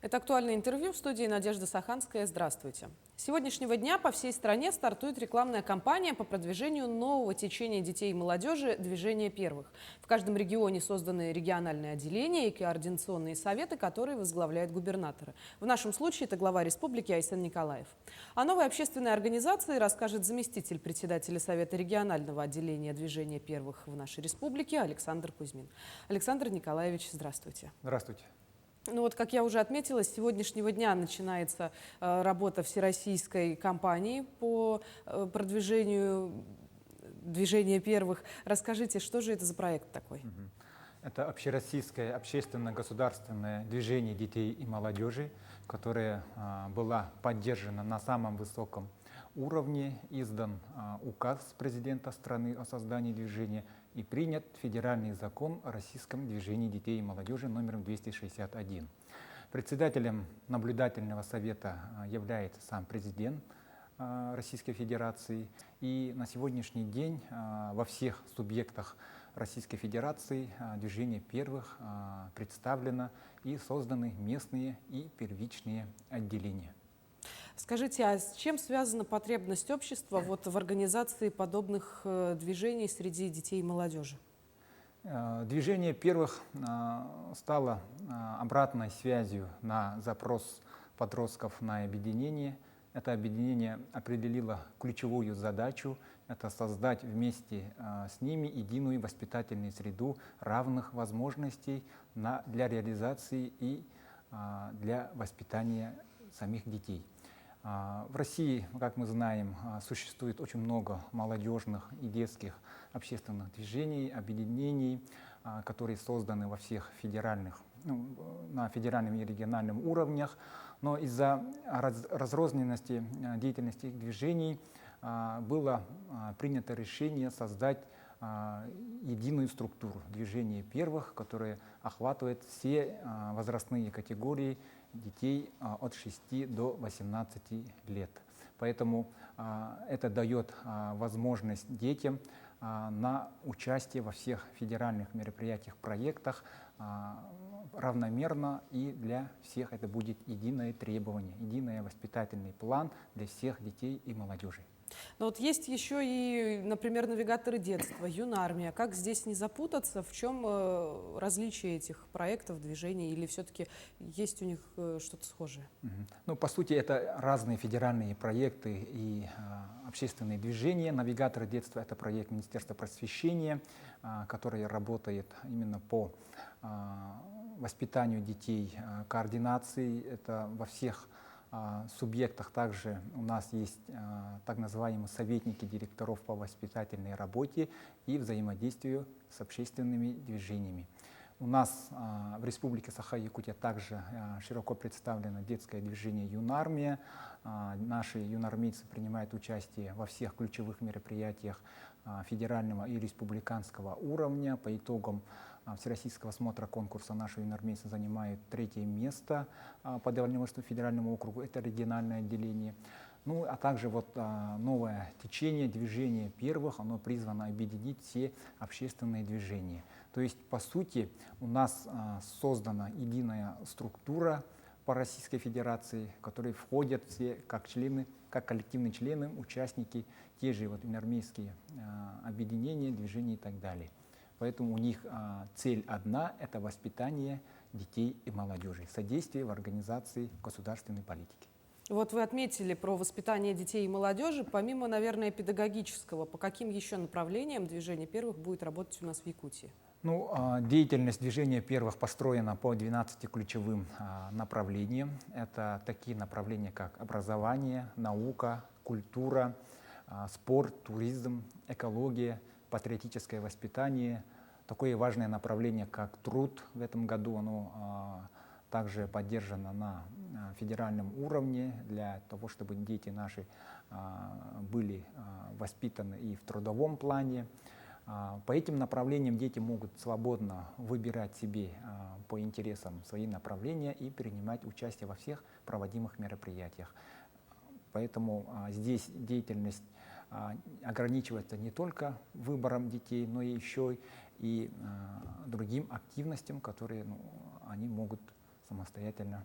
Это «Актуальное интервью» в студии Надежда Саханская. Здравствуйте. С сегодняшнего дня по всей стране стартует рекламная кампания по продвижению нового течения детей и молодежи «Движение первых». В каждом регионе созданы региональные отделения и координационные советы, которые возглавляют губернаторы. В нашем случае это глава республики Айсен Николаев. О новой общественной организации расскажет заместитель председателя Совета регионального отделения «Движения первых» в нашей республике Александр Кузьмин. Александр Николаевич, здравствуйте. Здравствуйте. Ну вот, как я уже отметила, с сегодняшнего дня начинается работа всероссийской кампании по продвижению «Движения первых». Расскажите, что же это за проект такой? Это общероссийское общественно-государственное движение детей и молодежи, которое была поддержана на самом высоком уровне, издан указ президента страны о создании движения и принят федеральный закон о российском движении детей и молодежи номером 261. Председателем наблюдательного совета является сам президент Российской Федерации. И на сегодняшний день во всех субъектах Российской Федерации движение первых представлено и созданы местные и первичные отделения. Скажите, а с чем связана потребность общества в организации подобных движений среди детей и молодежи? Движение первых стало обратной связью на запрос подростков на объединение. Это объединение определило ключевую задачу – это создать вместе с ними единую воспитательную среду равных возможностей для реализации и для воспитания самих детей. В России, как мы знаем, существует очень много молодежных и детских общественных движений, объединений, которые созданы во всех на федеральном и региональном уровнях. Но из-за разрозненности деятельности их движений было принято решение создать единую структуру движения первых, которая охватывает все возрастные категории детей от 6 до 18 лет. Поэтому это дает возможность детям на участие во всех федеральных мероприятиях, проектах равномерно, и для всех это будет единое требование, единый воспитательный план для всех детей и молодежи. Но вот есть еще и, например, навигаторы детства, юнармия. Как здесь не запутаться? В чем различие этих проектов, движений? Или все-таки есть у них что-то схожее? Ну, по сути, это разные федеральные проекты и общественные движения. Навигаторы детства — это проект Министерства просвещения, который работает именно по воспитанию детей, координации. Это во всех субъектах. Также у нас есть так называемые советники директоров по воспитательной работе и взаимодействию с общественными движениями. У нас в Республике Саха-Якутия также широко представлено детское движение «Юнармия». Наши юнармейцы принимают участие во всех ключевых мероприятиях федерального и республиканского уровня. По итогам всероссийского смотра конкурса наши юнармейцы занимают 3-е место по Дальневосточному федеральному округу. Это региональное отделение. Ну, а также новое течение, движение первых, оно призвано объединить все общественные движения. То есть, по сути, у нас создана единая структура по Российской Федерации, в которой входят все как коллективные члены, участники, те же юнармейские объединения, движения и так далее. Поэтому у них цель одна – это воспитание детей и молодежи, содействие в организации государственной политики. Вот вы отметили про воспитание детей и молодежи. Помимо, наверное, педагогического, по каким еще направлениям движение первых будет работать у нас в Якутии? Ну, деятельность движения первых построена по 12 ключевым направлениям. Это такие направления, как образование, наука, культура, спорт, туризм, экология, патриотическое воспитание. Такое важное направление, как труд. В этом году оно также поддержано на федеральном уровне для того, чтобы дети наши были воспитаны и в трудовом плане. По этим направлениям дети могут свободно выбирать себе по интересам свои направления и принимать участие во всех проводимых мероприятиях. Поэтому здесь деятельность ограничивается не только выбором детей, но и еще другим активностям, которые они могут самостоятельно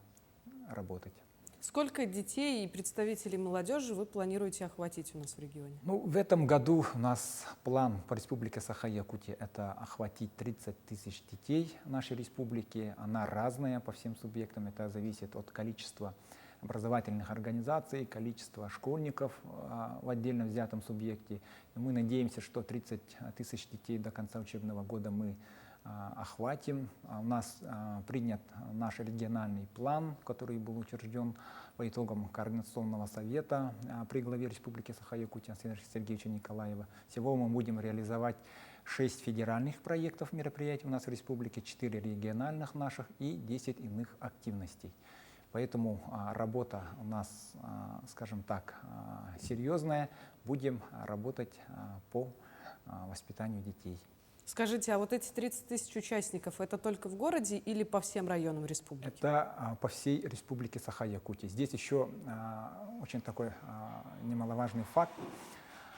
работать. Сколько детей и представителей молодежи вы планируете охватить у нас в регионе? Ну, в этом году у нас план по Республике Саха-Якутия — это охватить 30 тысяч детей нашей республики. Она разная по всем субъектам, это зависит от количества образовательных организаций, количества школьников в отдельно взятом субъекте. И мы надеемся, что 30 тысяч детей до конца учебного года мы охватим. У нас принят наш региональный план, который был утвержден по итогам Координационного совета при главе Республики Саха-Якутия Сергея Сергеевича Николаева. Всего мы будем реализовать 6 федеральных проектов мероприятий у нас в республике, 4 региональных наших и 10 иных активностей. Поэтому работа у нас, скажем так, серьезная. Будем работать по воспитанию детей. Скажите, а вот эти 30 тысяч участников, это только в городе или по всем районам республики? Это по всей республике Саха-Якутия. Здесь еще очень такой немаловажный факт.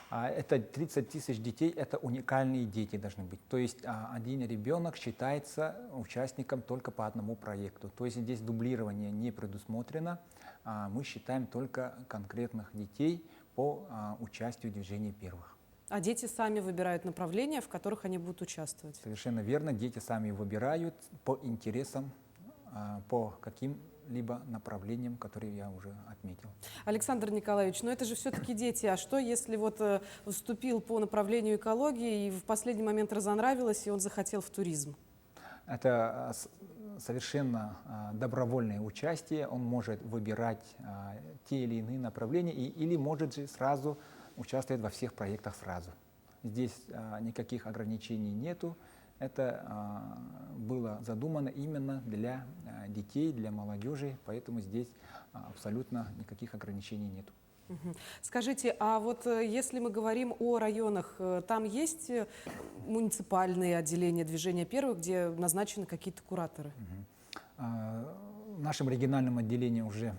Это 30 тысяч детей, это уникальные дети должны быть. То есть один ребенок считается участником только по одному проекту. То есть здесь дублирование не предусмотрено. Мы считаем только конкретных детей по участию в движении первых. А дети сами выбирают направления, в которых они будут участвовать? Совершенно верно. Дети сами выбирают по интересам, по каким-либо направлениям, которые я уже отметил. Александр Николаевич, но это же все-таки дети. А что, если вот вступил по направлению экологии и в последний момент разонравилось, и он захотел в туризм? Это совершенно добровольное участие. Он может выбирать те или иные направления или может же сразу участвовать во всех проектах сразу. Здесь никаких ограничений нету. Это было задумано именно для детей, для молодежи, поэтому здесь абсолютно никаких ограничений нету. Скажите, а вот если мы говорим о районах, там есть муниципальные отделения движения первых, где назначены какие-то кураторы? В нашем региональном отделении уже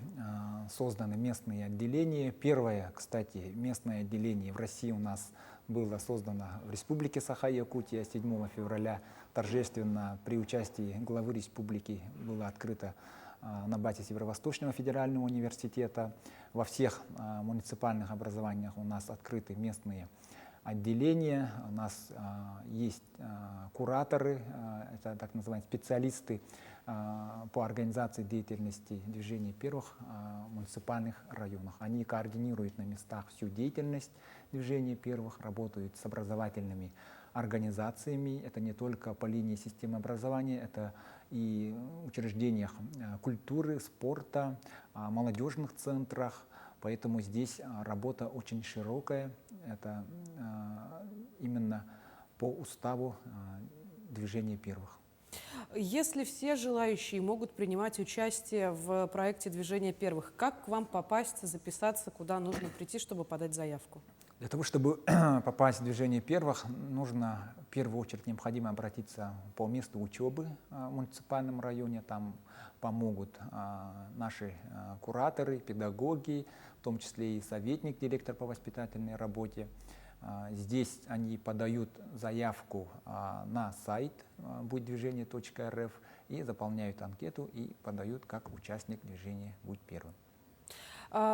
созданы местные отделения. Первое, кстати, местное отделение в России у нас было создано в Республике Саха-Якутия 7 февраля. Торжественно при участии главы республики было открыто на базе Северо-Восточного федерального университета. Во всех муниципальных образованиях у нас открыты местные отделения. У нас есть кураторы, это так называемые специалисты по организации деятельности движения первых в муниципальных районах. Они координируют на местах всю деятельность движения первых, работают с образовательными организациями. Это не только по линии системы образования, это и в учреждениях культуры, спорта, молодежных центрах. Поэтому здесь работа очень широкая. Это именно по уставу движения первых. Если все желающие могут принимать участие в проекте движения первых, как к вам попасть, записаться, куда нужно прийти, чтобы подать заявку? Для того, чтобы попасть в движение первых, нужно в первую очередь необходимо обратиться по месту учебы в муниципальном районе. Там помогут наши кураторы, педагоги, в том числе и советник, директор по воспитательной работе. Здесь они подают заявку на сайт будьдвижение.рф и заполняют анкету и подают как участник движения «Будь первым».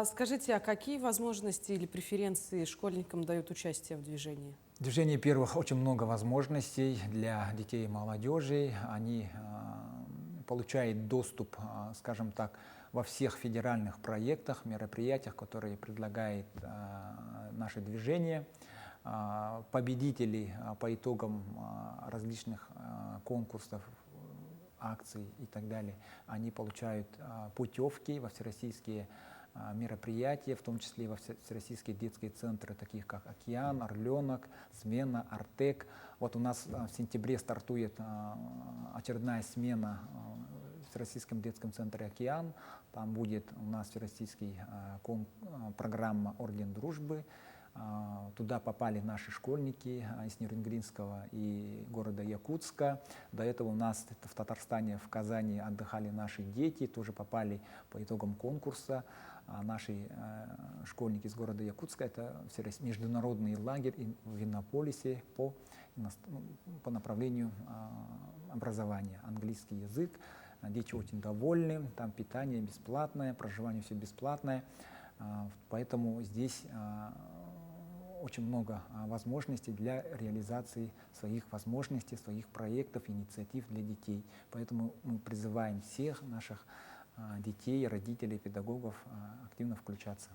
Скажите, а какие возможности или преференции школьникам дают участие в движении? Движение первых очень много возможностей для детей и молодежи. Они получают доступ, скажем так, во всех федеральных проектах, мероприятиях, которые предлагает наше движение. Победители по итогам различных конкурсов, акций и так далее, они получают путевки во всероссийские мероприятия, в том числе и во всероссийские детские центры, таких как «Океан», «Орленок», «Смена», «Артек». Вот у нас в сентябре стартует очередная смена в Всероссийском детском центре «Океан». Там будет у нас всероссийский программа «Орден дружбы». Туда попали наши школьники из Нерюнгринского и города Якутска. До этого у нас в Татарстане, в Казани отдыхали наши дети, тоже попали по итогам конкурса. Наши школьники из города Якутска — это международный лагерь в Иннополисе по направлению образования. Английский язык, дети очень довольны, там питание бесплатное, проживание все бесплатное, поэтому здесь очень много возможностей для реализации своих возможностей, своих проектов, инициатив для детей. Поэтому мы призываем всех наших детей, родителей, педагогов активно включаться.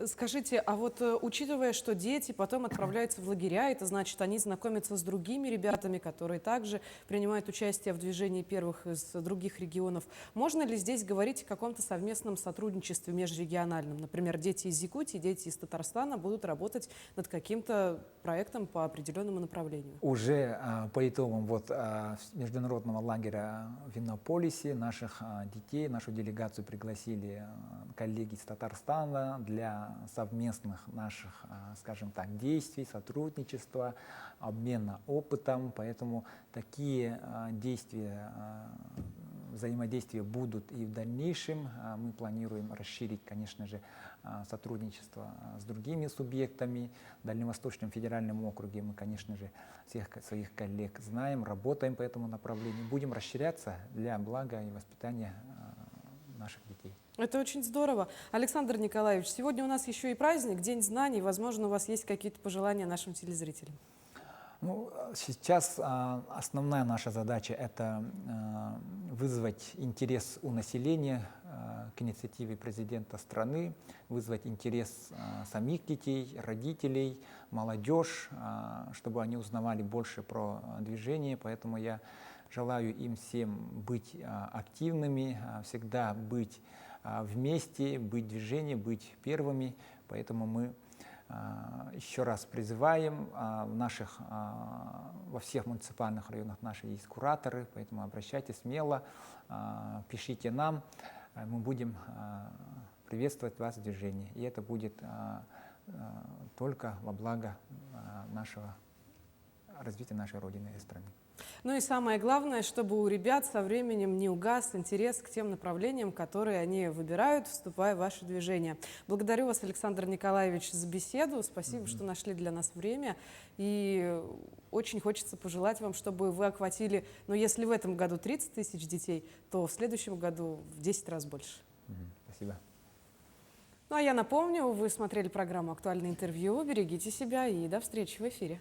Скажите, а вот учитывая, что дети потом отправляются в лагеря, это значит, они знакомятся с другими ребятами, которые также принимают участие в движении первых из других регионов, можно ли здесь говорить о каком-то совместном сотрудничестве межрегиональном? Например, дети из Якутии, дети из Татарстана будут работать над каким-то проектом по определенному направлению? Уже по итогам международного лагеря в Иннополисе наших детей, нашу делегацию пригласили коллеги из Татарстана для совместных наших, скажем так, действий, сотрудничества, обмена опытом. Поэтому такие действия, взаимодействия будут и в дальнейшем. Мы планируем расширить, конечно же, сотрудничество с другими субъектами. В Дальневосточном федеральном округе мы, конечно же, всех своих коллег знаем, работаем по этому направлению. Будем расширяться для блага и воспитания наших детей. Это очень здорово. Александр Николаевич, сегодня у нас еще и праздник, День знаний. Возможно, у вас есть какие-то пожелания нашим телезрителям? Ну, сейчас основная наша задача – это вызвать интерес у населения к инициативе президента страны, вызвать интерес самих детей, родителей, молодежь, чтобы они узнавали больше про движение. Поэтому я желаю им всем быть активными, всегда быть вместе, быть в движении, быть первыми. Поэтому мы еще раз призываем во всех муниципальных районах наши есть кураторы, поэтому обращайтесь смело, пишите нам, мы будем приветствовать вас в движении. И это будет только во благо нашего развития нашей Родины и страны. Ну и самое главное, чтобы у ребят со временем не угас интерес к тем направлениям, которые они выбирают, вступая в ваше движение. Благодарю вас, Александр Николаевич, за беседу. Спасибо, что нашли для нас время. И очень хочется пожелать вам, чтобы вы охватили, ну если в этом году 30 тысяч детей, то в следующем году в 10 раз больше. Спасибо. Ну а я напомню, вы смотрели программу «Актуальное интервью». Берегите себя и до встречи в эфире.